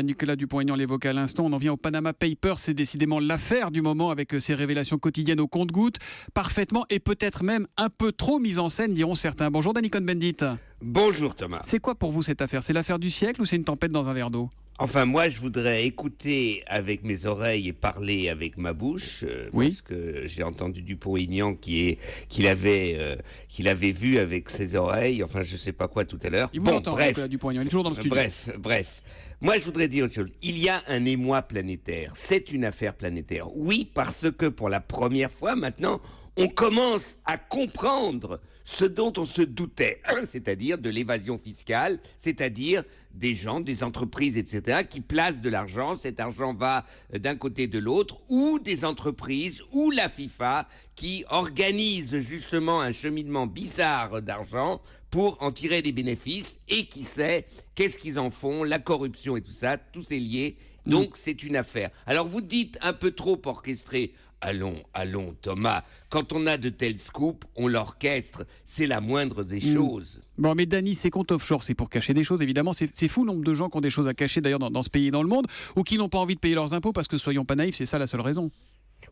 Nicolas Dupont-Aignan l'évoquait à l'instant, on en vient au Panama Papers. C'est décidément l'affaire du moment avec ces révélations quotidiennes au compte-gouttes, parfaitement et peut-être même un peu trop mise en scène, diront certains. Bonjour Danny Cohn-Bendit. Bonjour Thomas. C'est quoi pour vous cette affaire? C'est l'affaire du siècle ou c'est une tempête dans un verre d'eau? Enfin, moi, je voudrais écouter avec mes oreilles et parler avec ma bouche, Oui. parce que j'ai entendu Dupont-Aignan qu'il avait vu avec ses oreilles, enfin, je sais pas quoi tout à l'heure. Il vous entend, Nicolas Dupont-Aignan, il est toujours dans le studio. Bref. Moi, je voudrais dire autre chose. Il y a un émoi planétaire. C'est une affaire planétaire. Oui, parce que pour la première fois maintenant, on commence à comprendre ce dont on se doutait, c'est-à-dire de l'évasion fiscale, c'est-à-dire des gens, des entreprises, etc., qui placent de l'argent, cet argent va d'un côté de l'autre, ou des entreprises, ou la FIFA, qui organise justement un cheminement bizarre d'argent pour en tirer des bénéfices, et qui sait qu'est-ce qu'ils en font, la corruption et tout ça, tout est lié, donc c'est une affaire. Alors vous dites un peu trop orchestré. Allons, Thomas, quand on a de tels scoops, on l'orchestre, c'est la moindre des choses. Bon, mais Danny, ces comptes offshore, c'est pour cacher des choses, évidemment. C'est fou le nombre de gens qui ont des choses à cacher, d'ailleurs, dans ce pays et dans le monde, ou qui n'ont pas envie de payer leurs impôts, parce que, soyons pas naïfs, c'est ça la seule raison.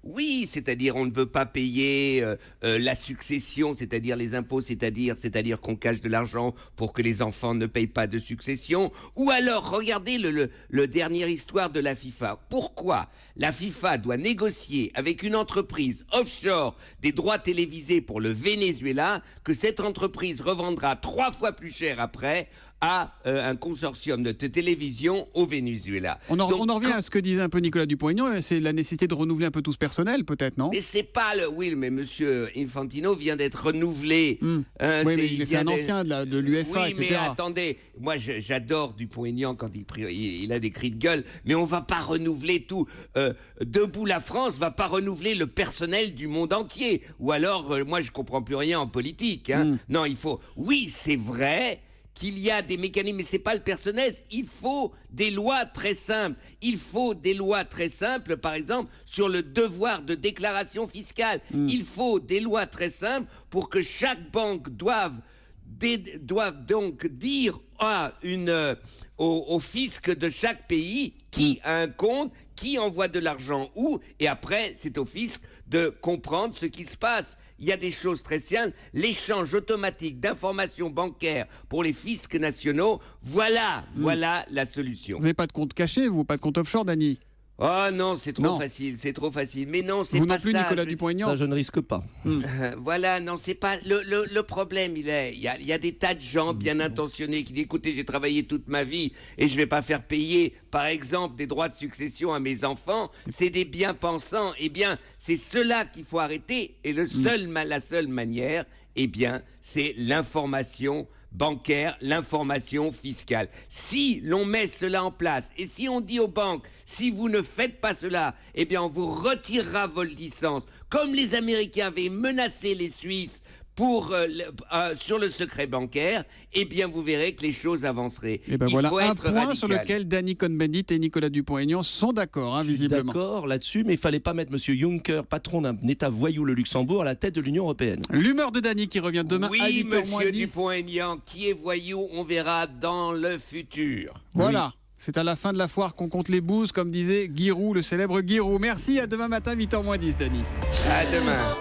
Oui, c'est-à-dire on ne veut pas payer la succession, c'est-à-dire les impôts, c'est-à-dire qu'on cache de l'argent pour que les enfants ne payent pas de succession. Ou alors, regardez le dernière histoire de la FIFA. Pourquoi la FIFA doit négocier avec une entreprise offshore des droits télévisés pour le Venezuela, que cette entreprise revendra 3 fois plus cher après à un consortium de télévision au Venezuela. On en revient à ce que disait un peu Nicolas Dupont-Aignan, c'est la nécessité de renouveler un peu tout ce personnel, peut-être, non? Mais c'est pas le... Oui, mais monsieur Infantino vient d'être renouvelé. Oui, mais c'est un ancien de l'UEFA, oui, etc. mais attendez, moi j'adore Dupont-Aignan quand il a des cris de gueule, mais on va pas renouveler tout. Debout la France va pas renouveler le personnel du monde entier. Ou alors, moi je comprends plus rien en politique. Non, il faut... Oui, c'est vrai qu'il y a des mécanismes, mais c'est pas le personnel, il faut des lois très simples. Il faut des lois très simples, par exemple, sur le devoir de déclaration fiscale. Il faut des lois très simples pour que chaque banque doive donc dire au fisc de chaque pays qui a un compte, qui envoie de l'argent où, et après, c'est au fisc de comprendre ce qui se passe. Il y a des choses très simples, l'échange automatique d'informations bancaires pour les fiscs nationaux, voilà la solution. Vous n'avez pas de compte caché, vous, pas de compte offshore, Danny? Oh non, c'est trop facile. Mais non, c'est vous pas non plus, ça. Nicolas Dupont-Aignan? Ça, je ne risque pas. Voilà, non, c'est pas... Le problème, il y a des tas de gens bien intentionnés qui disent, écoutez, j'ai travaillé toute ma vie et je vais pas faire payer, par exemple, des droits de succession à mes enfants. C'est des bien-pensants. Eh bien, c'est cela qu'il faut arrêter. Et la seule manière, eh bien, c'est l'information bancaire, l'information fiscale. Si l'on met cela en place et si on dit aux banques, si vous ne faites pas cela, eh bien on vous retirera vos licences, comme les Américains avaient menacé les Suisses sur le secret bancaire, eh bien vous verrez que les choses avanceraient. Et ben Il voilà faut un être point radical. sur lequel Danny Cohn-Bendit et Nicolas Dupont-Aignan sont d'accord, Je suis visiblement. d'accord là-dessus, mais il fallait pas mettre M. Juncker, patron d'un État voyou, le Luxembourg, à la tête de l'Union européenne. L'humeur de Danny qui revient demain à 8h Oui, moins monsieur 10. Dupont-Aignan, qui est voyou, on verra dans le futur. Voilà. C'est à la fin de la foire qu'on compte les bouses, comme disait Giroud, le célèbre Giroud. Merci, à demain matin, 8h moins 10, Danny. À demain.